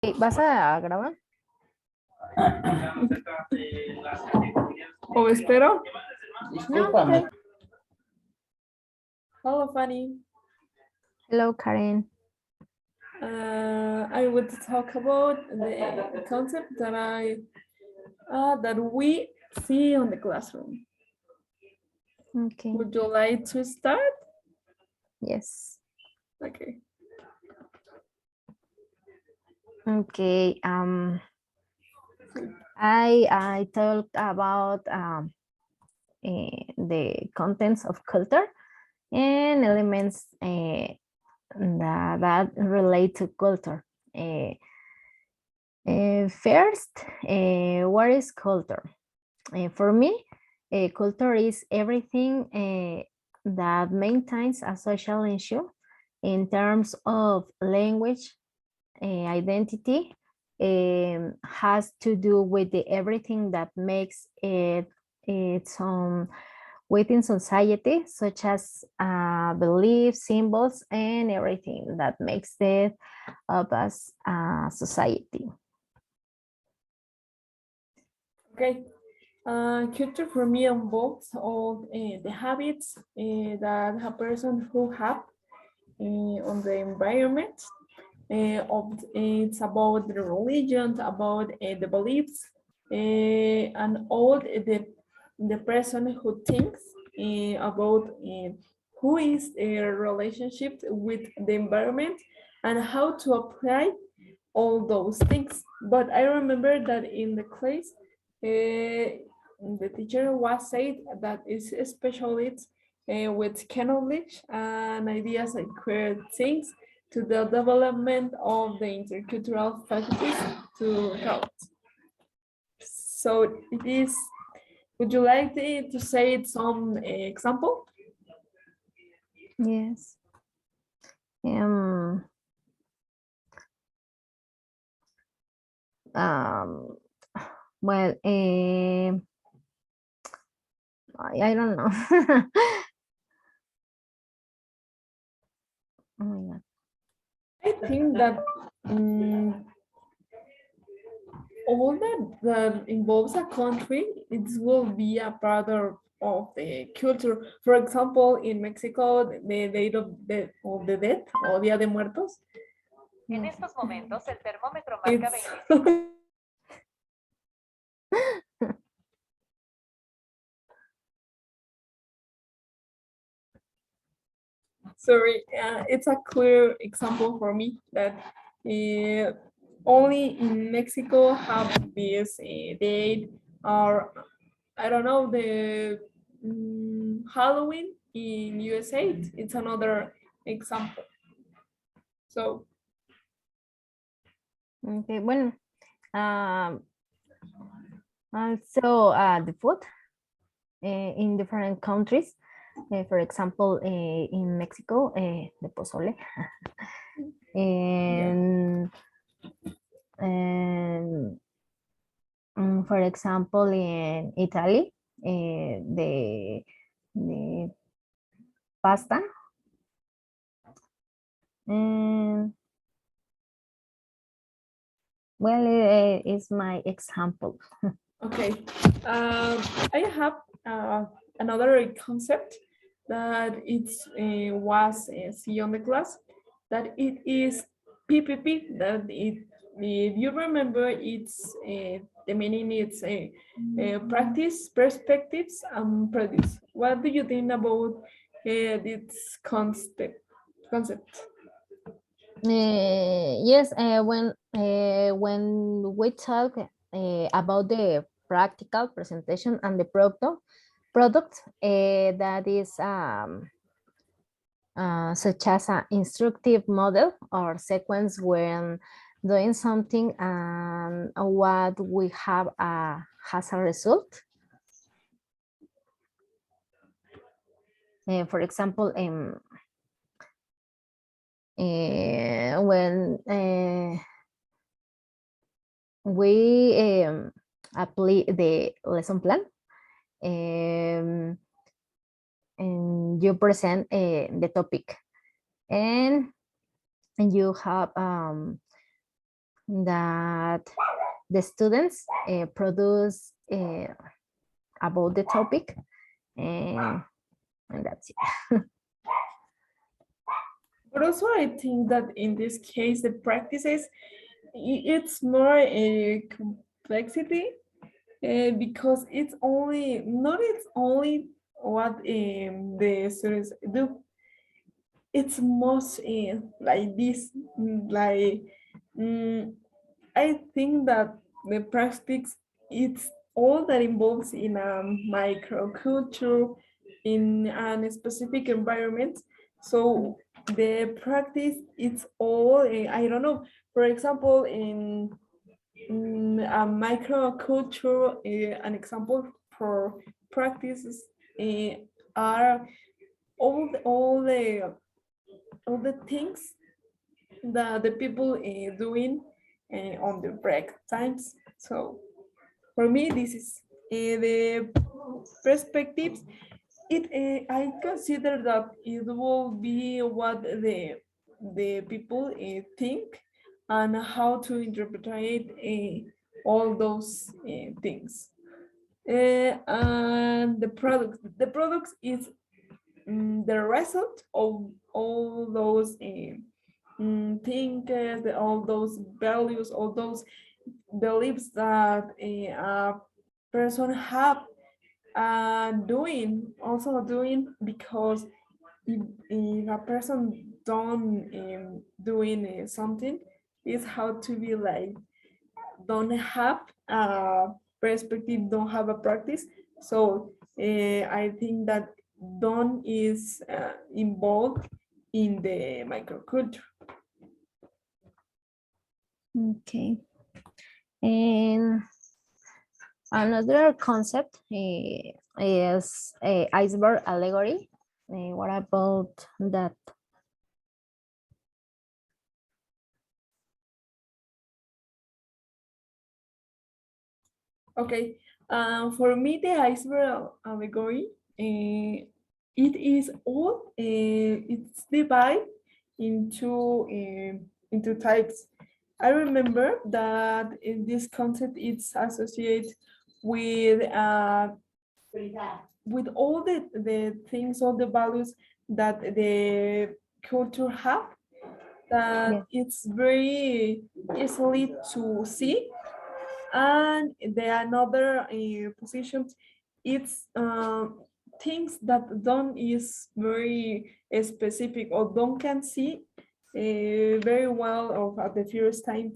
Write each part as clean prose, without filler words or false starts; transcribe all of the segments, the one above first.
¿Vas a grabar? ¿O espero? Discúlpame. No. Hello, Fanny. Hello, Karen. I would talk about the concept that we see on the classroom. Okay. Would you like to start? Yes. Okay. Okay. I talked about the contents of culture and elements that relate to culture. First, what is culture? For me, culture is everything that maintains a social issue in terms of language, identity, has to do with everything that makes its within society, such as beliefs, symbols, and everything that makes it of us society. Okay. Culture for me involves all the habits that a person who have on the environment. It's about the religion, about the beliefs, and all the person who thinks about who is their relationship with the environment and how to apply all those things. But I remember that in the class, the teacher was said that it's especially with knowledge and ideas and create things to the development of the intercultural faculties to help. So it is, would you like to say some example? Yes. Um, um, well, I don't know. Oh my God. I think that all that involves a country, it will be a part of the culture. For example, in Mexico, the Day of the Dead o Día de Muertos. En estos momentos el termómetro marca It's 25. sorry, it's a clear example for me that only in Mexico have this date, or I don't know, the Halloween in USA. It's another example. So Okay, bueno. Also, the food in different countries. For example, in Mexico, the pozole. and for example, in Italy, the pasta. And well, it's my example. okay, I have another concept that it's was see on the class, that it is PPP. That it, if you remember, it's the meaning. It's practice, perspectives, and produce. What do you think about this concept? Yes, when we talk about the practical presentation and the product that is such as an instructive model or sequence when doing something and what we have has a result. For example, when we apply the lesson plan, and you present the topic, and you have that the students produce about the topic, and that's it. But also I think that in this case, the practices, it's more a complexity because it's only, not it's only what the students do. It's most like this, like, mm, I think that the practice, it's all that involves in a microculture, in a specific environment. So the practice, it's all, I don't know, for example, in a microculture, an example for practices are all the things that the people doing on the break times. So for me, this is the perspectives. I consider that it will be what the people think and how to interpret all those things. And the products is the result of all those thinkers, all those values, all those beliefs that a person have doing because if a person don't doing something, it's how to be like don't have a perspective, don't have a practice. So I think that don't is involved in the microculture. Okay. And another concept is iceberg allegory. What about that? Okay, for me, the iceberg allegory, it is all, it's divided into types. I remember that in this concept, it's associated with all the things, all the values that the culture have, that Yeah. it's very easily to see. And the another position, it's things that don't is very specific or don't can see very well of at the first time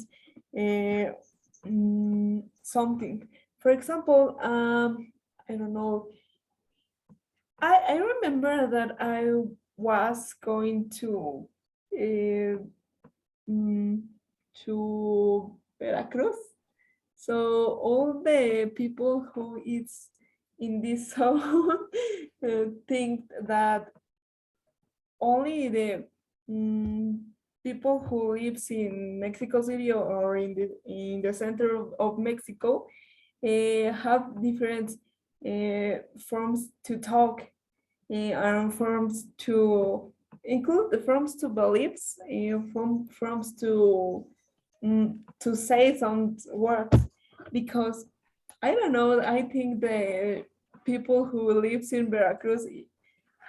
something. For example, I don't know, I remember that I was going uh, mm, to Veracruz. So all the people who is in this zone think that only the people who lives in Mexico City or in the center of Mexico have different forms to talk and forms to include the forms to beliefs, forms to say some words, because I don't know, I think the people who lives in Veracruz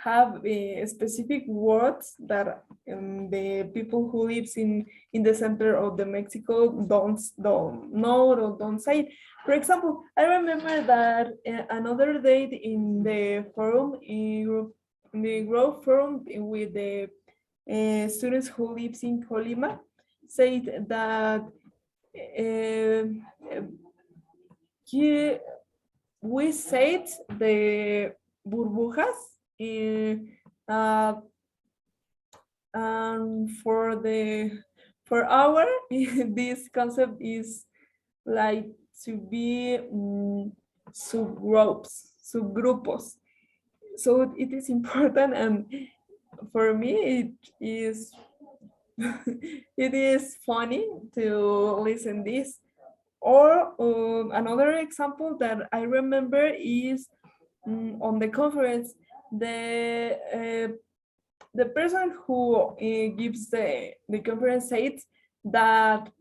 have specific words that the people who lives in the center of the Mexico don't know or don't say. For example, I remember that another day in the forum, in the growth forum with the students who lives in Colima, said that he, we said the burbujas uh, and for our this concept is like to be subgrupos. So it is important, and for me it is it is funny to listen this. Or another example that I remember is on the conference, the person who gives the conference said that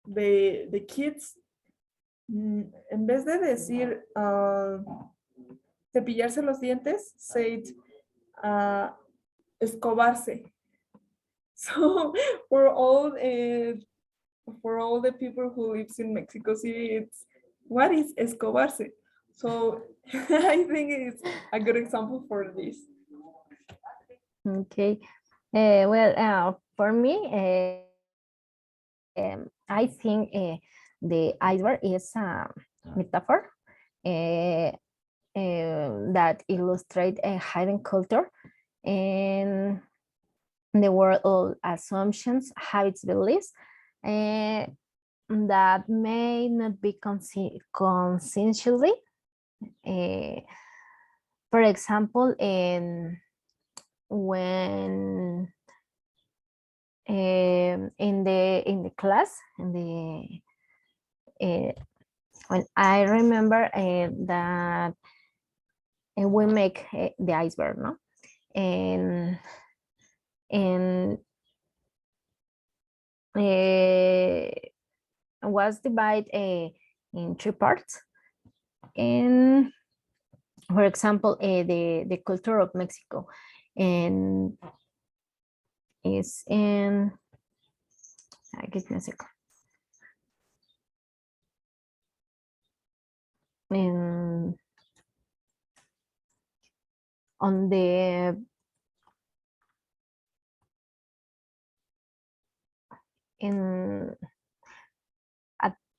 the kids, en vez de decir cepillarse los dientes, say escobarse. So for all the people who lives in Mexico City, it's what is escobarse? So I think it's a good example for this. Okay. Well, for me, I think the iceberg is a metaphor that illustrates a hidden culture and the world of assumptions, habits, beliefs that may not be consciously. For example, when in the class, when I remember that we make the iceberg, no, and was divided in three parts. And for example, the culture of Mexico, and is in, give me a second. In, on the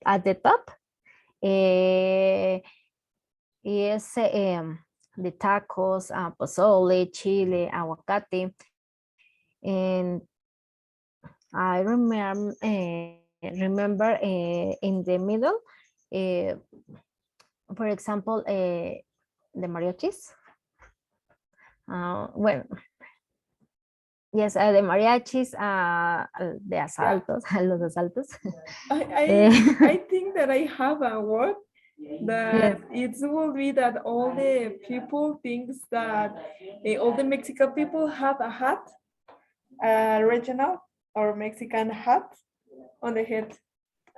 at the top is the tacos, pozole, chile, aguacate, and I remember in the middle, for example, the mariachis. Well, yes, the mariachis, the asaltos, los asaltos. I think that I have a word that Yes. it will be that all the people thinks that all the Mexican people have a hat, a regional or Mexican hat on the head.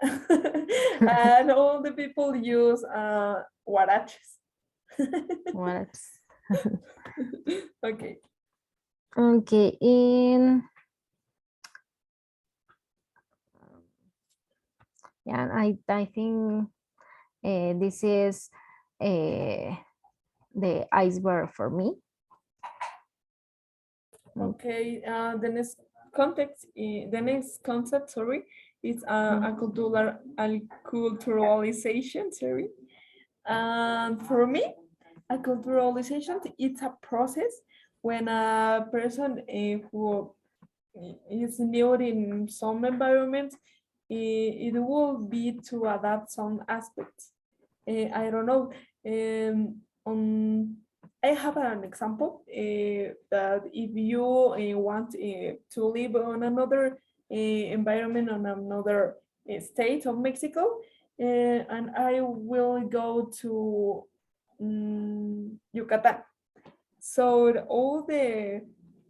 And all the people use huaraches. What? Okay. Okay, yeah, I think this is the iceberg for me. Okay, the next context, the next concept, sorry, is a culturalization, sorry. And for me, a culturalization, it's a process when a person who is new in some environment, it will be to adapt some aspects. I don't know. I have an example that if you want to live on another environment, on another state of Mexico, and I will go to Yucatan. So all the,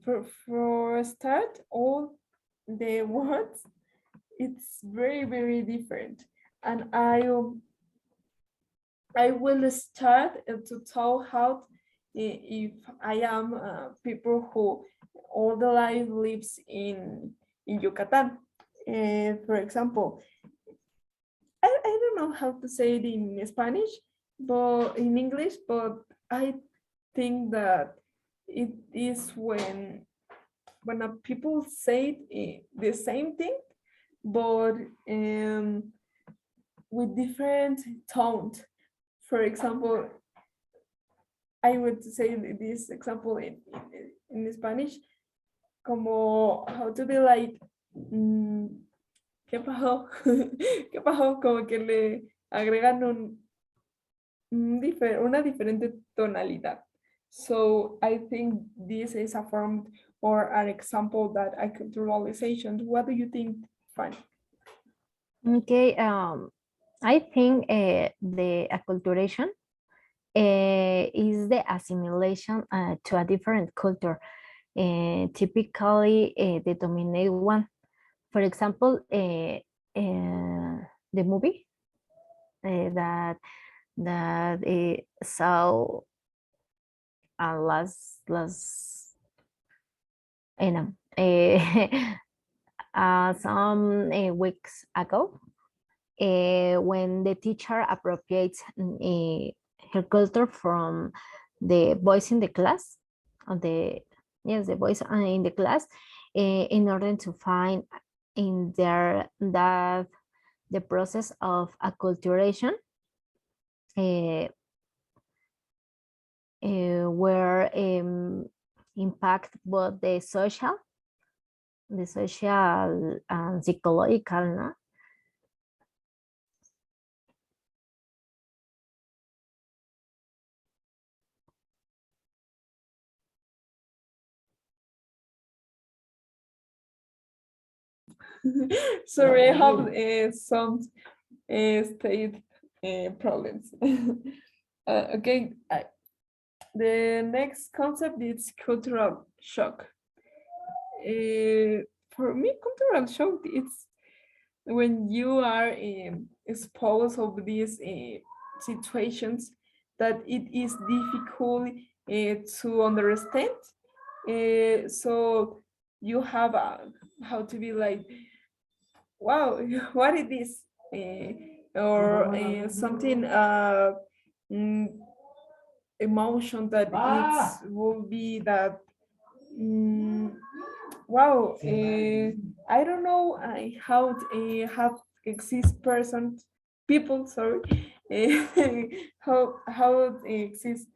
for start, all the words, it's very, very different. And I will start to tell how if I am people who all the life lives in Yucatan. For example, I don't know how to say it in Spanish, but in English, but I think that it is when a people say the same thing, but with different tones. For example, I would say this example in Spanish, como how to be like, ¿qué pasó? ¿Qué pasó? Como que le agregan una diferente tonalidad. So I think this is a form or an example that a culturalization. What do you think, Fanny? Okay, I think the acculturation is the assimilation to a different culture, typically the dominant one. for example, the movie that saw last no, some weeks ago, when the teacher appropriates her culture from the boys in the class, of the yes, the boys in the class, in order to find in there that the process of acculturation where impact both the social and psychological, no? Sorry, I have some state problems. Okay, the next concept is cultural shock. For me, cultural shock it's when you are exposed of these situations that it is difficult to understand. So you have how to be like, wow, what is this? Or something mm, emotion that it will be that wow, I don't know how have exist persons people, sorry, how exist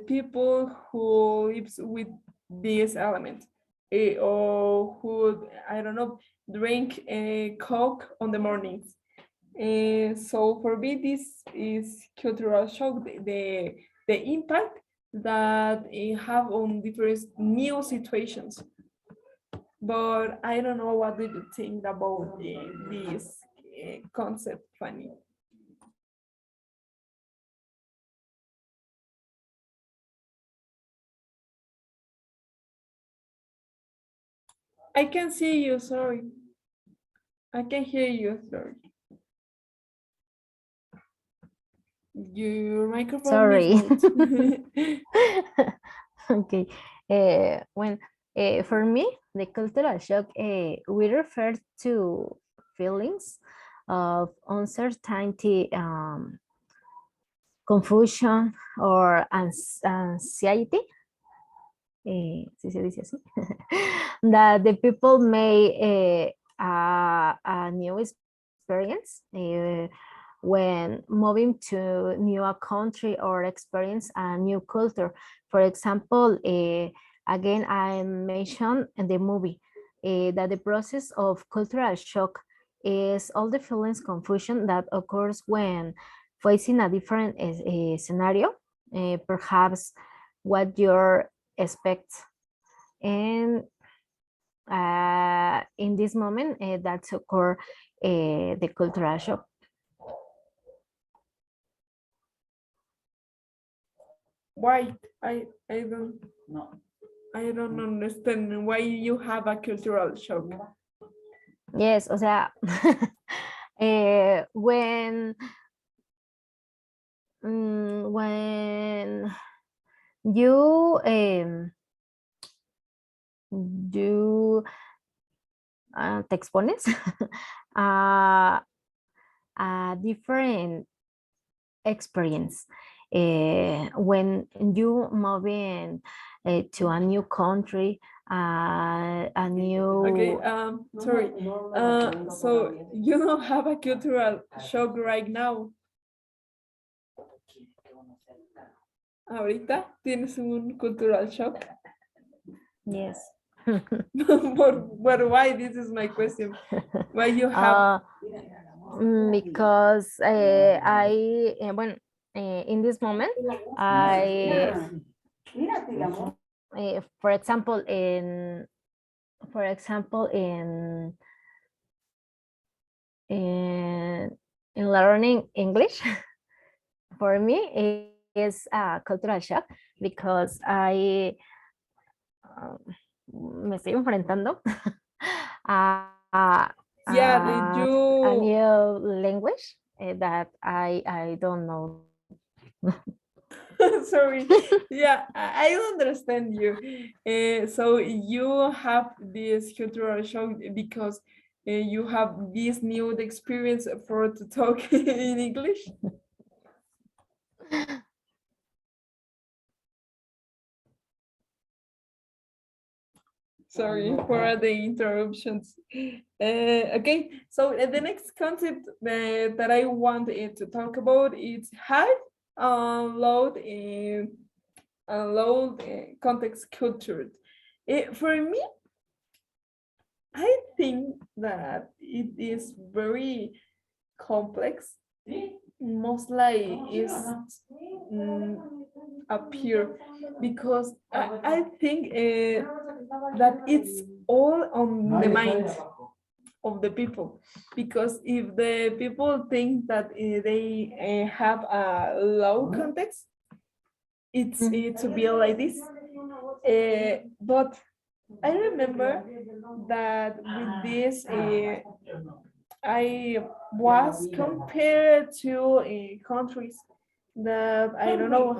people who lives with this element, or who, I don't know, drink coke on the mornings. So for me, this is cultural shock, the impact that it have on different new situations. But I don't know, what do you think about this concept, Fanny? I can see you, sorry. I can hear you, sorry. Your microphone is Sorry. mute. Okay. When for me, the cultural shock, we refer to feelings of uncertainty, confusion, or anxiety. Sí se dice así. That the people may a new experience when moving to new country or experience a new culture. For example, again, I mentioned in the movie that the process of cultural shock is all the feelings confusion that occurs when facing a different scenario, perhaps what you're expect. And in this moment, that's occur the cultural shock. Why? I don't I don't understand why you have a cultural shock. Yes, o sea, when when you you te expones a, a different experience when you moving to a new country, a new. Okay, sorry. So you don't have a cultural shock right now. Ahorita tienes un cultural shock. Yes. But why? This is my question. Why you have? Because I when in this moment I for example in learning English for me is a cultural shock because I me estoy enfrentando a Yeah, a you. new language that I don't know. Sorry. Yeah, I understand you. So you have this cultural shock because you have this new experience for to talk in English. Sorry for the interruptions. Okay, so the next concept that I want to talk about is how unload unload context culture. For me, I think that it is very complex. Most likely is appear because I think that it's all on the mind of the people, because if the people think that they have a low context, it's to be like this. But I remember that with this I was compared to countries that I don't know.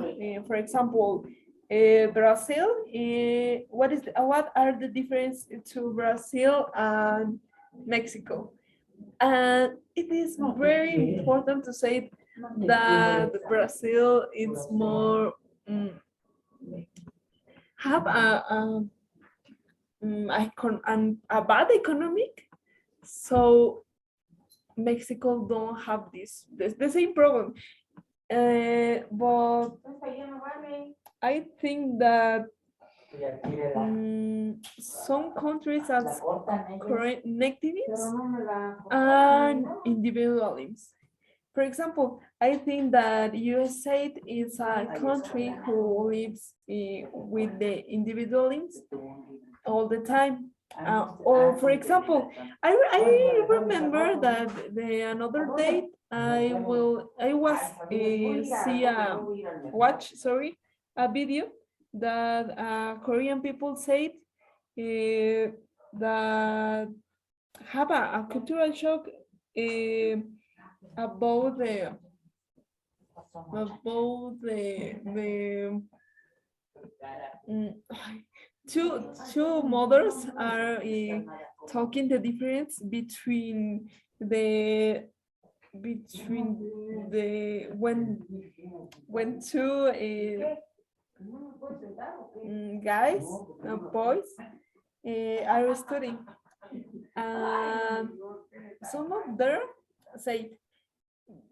For example, Brazil. What are the difference to Brazil and Mexico? And it is very important to say that Brazil is more have a bad economic, so Mexico don't have the same problem. But I think that some countries have connectivities and individualism. For example, I think that USA is a country who lives with the individualism all the time. Or for example, I remember that the another day I was see a watch a video that Korean people said that have a cultural shock about the mm, two mothers are talking the difference the between the when two guys boys are studying, and some of them say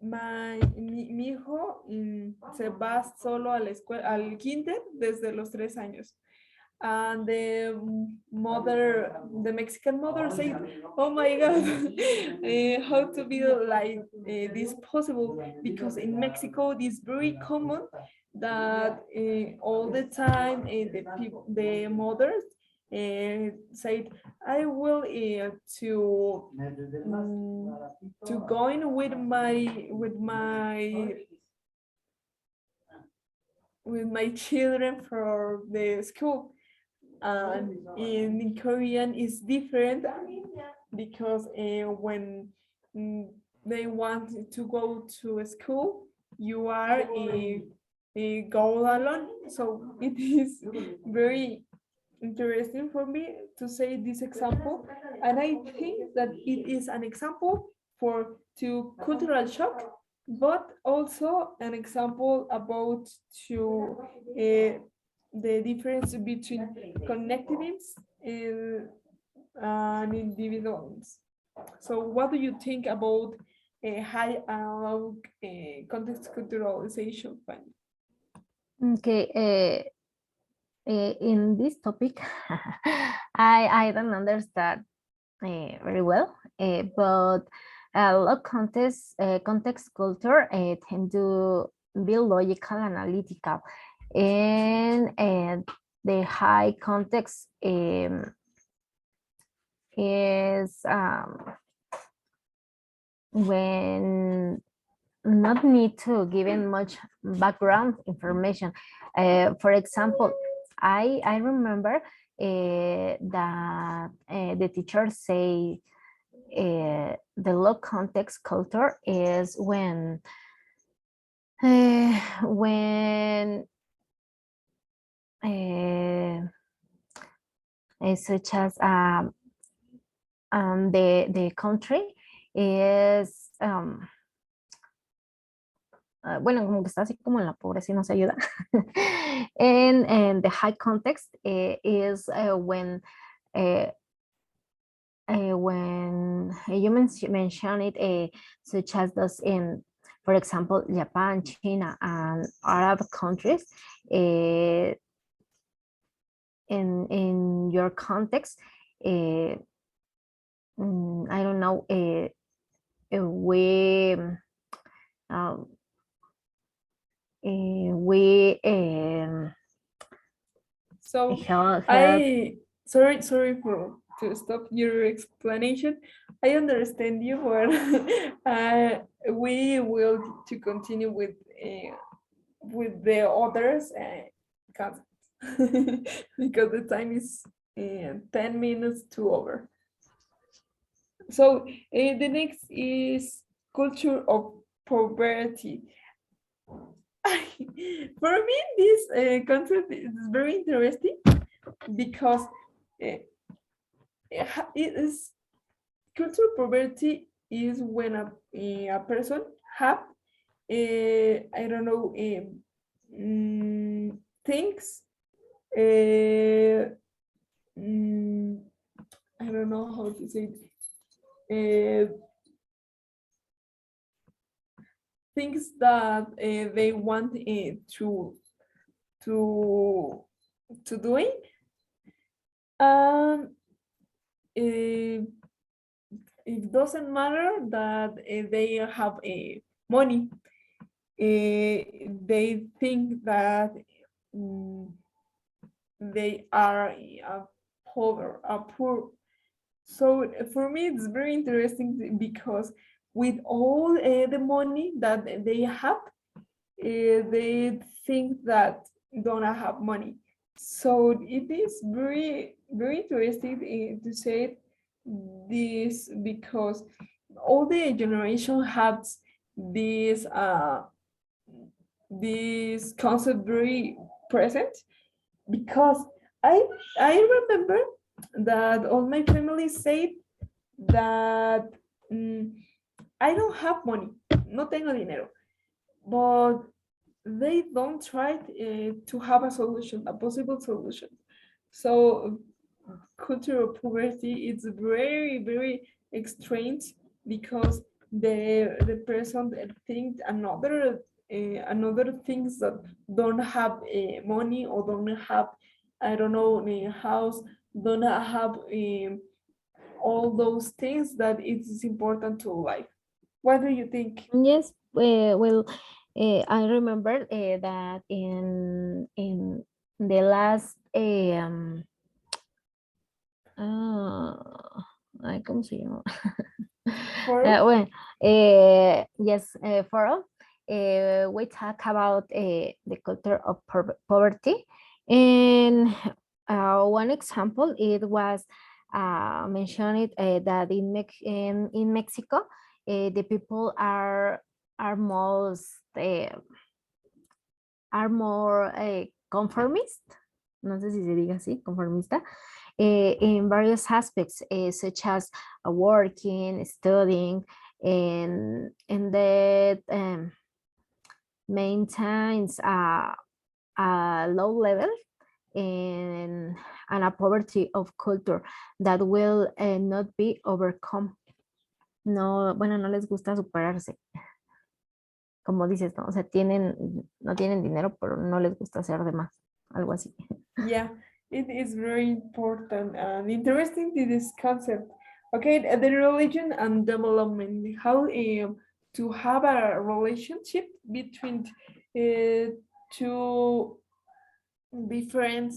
mi hijo se va solo a la escuela, al kinder desde los 3 años. And the Mexican mother said, "Oh my God, how to be like this possible?" Because in Mexico, it is very common that all the time the mothers said, "I will to going with my children for the school." And in Korean is different because when they want to go to a school, you are a go alone. So it is very interesting for me to say this example, and I think that it is an example for to cultural shock, but also an example about to the difference between connectivities and individuals. So what do you think about high analog context culturalization, Fanny? Okay, in this topic, I don't understand very well, but a lot of context culture tend to be logical, analytical, and the high context is when not need to give in much background information. For example, I remember that the teacher say the low context culture is when such as the country is bueno, como que está así como en la pobreza y no se ayuda. And the high context is when you mention it, such as those in, for example, Japan, China, and Arab countries. In your context, I don't know, we So help. sorry for to stop your explanation. I understand you, but we will to continue with the others concepts because the time is 10 minutes to over. So the next is culture of poverty. For me, this concept is very interesting because it is cultural poverty is when a person have I don't know things I don't know how to say it. Things that they want to doing. It doesn't matter that they have money. They think that they are poor. So for me, it's very interesting because with all the money that they have, they think that don't have money. So it is very, very interesting to say this because all the generation has this concept very present because I remember that all my family said that I don't have money, no tengo dinero, but they don't try to have a solution, a possible solution. So cultural poverty is very, very strange because the person thinks another things that don't have money or don't have I don't know a house, don't have all those things that it is important to life. What do you think? Yes, well, I remember that in the last ay, ¿cómo se llama? Forum? Well, yes, forum. We talk about the culture of poverty, and one example it was mentioned that in Mexico the people are most are more conformist. No sé si se diga así, conformista. In various aspects, such as working, studying, and that maintains a low level and a poverty of culture that will not be overcome. No, bueno, no les gusta superarse. Como dices, ¿no? O sea, no tienen dinero, pero no les gusta hacer de más. Algo así. Yeah, it is very important and interesting to this concept. Okay, the religion and development, how to have a relationship between two different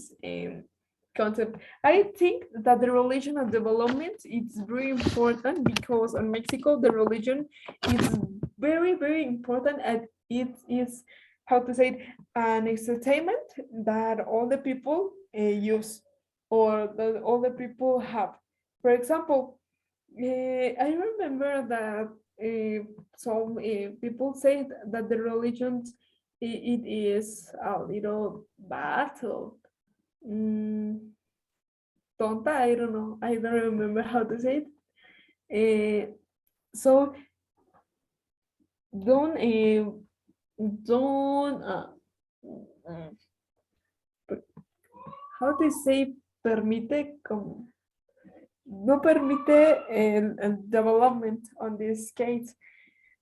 concepts. I think that the religion and development is very important because in Mexico the religion is very, very important and it is how to say it, an entertainment that all the people use or that all the people have. For example, I remember that some people say that the religion it is a little bad or tonta. I don't know. I don't remember how to say it. So don't don't mm, how to say permite como no permite el development on this case.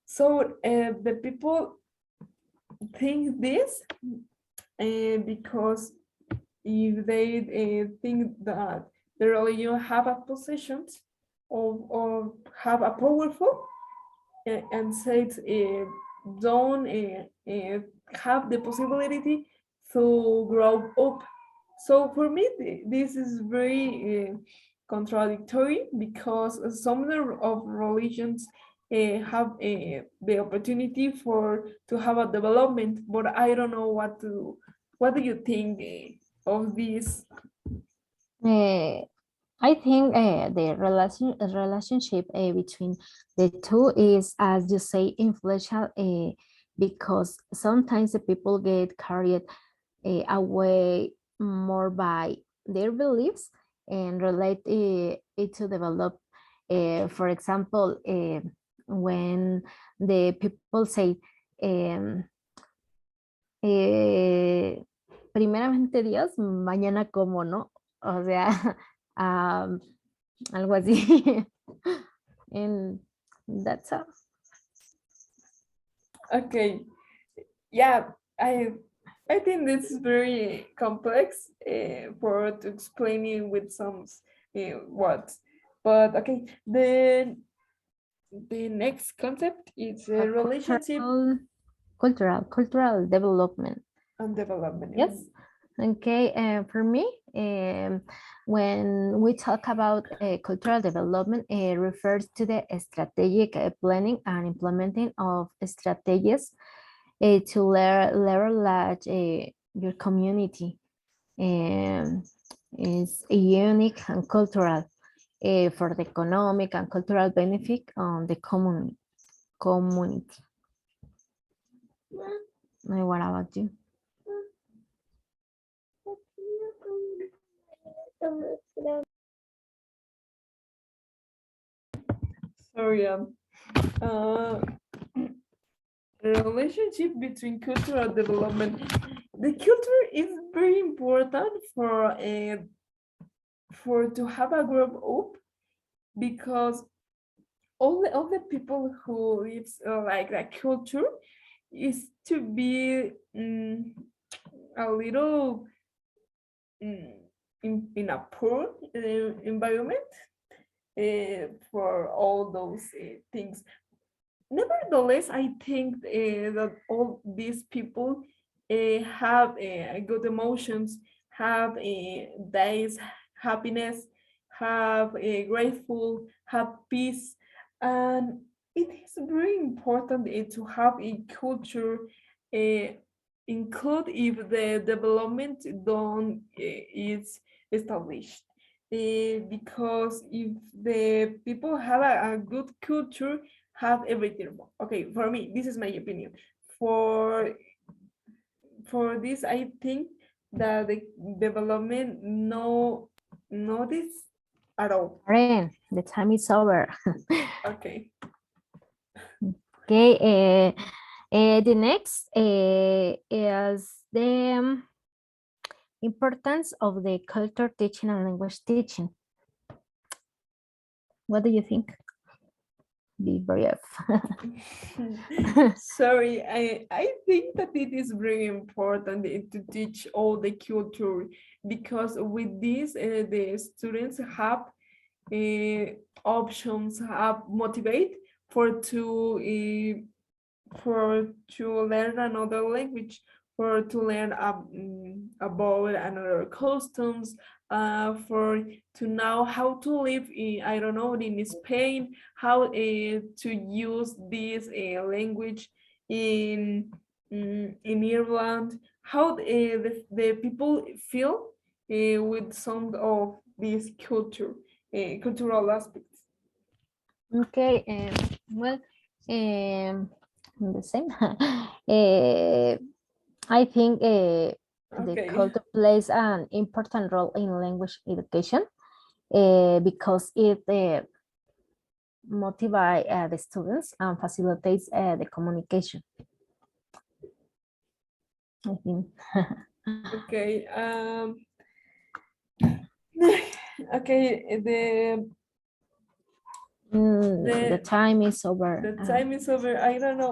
So the people think this because if they think that the religion have a position or have a powerful and says don't have the possibility to grow up. So for me, this is very contradictory because some of religions have the opportunity for to have a development, but I don't know what to. What do you think of this? I think the relationship between the two is, as you say, influential because sometimes the people get carried away more by their beliefs and relate it to develop. For example, when the people say, um, primeramente Dios, mañana como, ¿no? O sea, algo así. And that's all. Okay, yeah, I think this is very complex for to explaining with some words. But okay, the next concept is a relationship Cultural development. and development. Yes. Okay. For me, when we talk about cultural development, it refers to the strategic planning and implementing of strategies to leverage your community. Is unique and cultural for the economic and cultural benefit on the community. What about you? Sorry, relationship between cultural development. The culture is very important for to have a grow up because all the people who lives like that culture is to be a little in a poor environment for all those things. Nevertheless, I think that all these people have good emotions, have days happiness, have grateful, have peace, and it is very important to have a culture include if the development don't is established. Because if the people have a good culture, have everything. Okay, for me, this is my opinion. For this, I think that the development no this at all. Ren, the time is over. Okay. Okay, the next is the importance of the culture teaching and language teaching. What do you think? Be brief. Sorry, I think that it is very important to teach all the culture because with this the students have options, have motivate for to learn another language, for to learn about another customs, for to know how to live in, I don't know, in Spain, how to use this language in Ireland, how the people feel with some of these cultural aspects. Okay, well, the same. Eh, I think the Okay. culture plays an important role in language education because it motivates the students and facilitates the communication. I think. Okay. Okay. The time is over. The time is over. I don't know.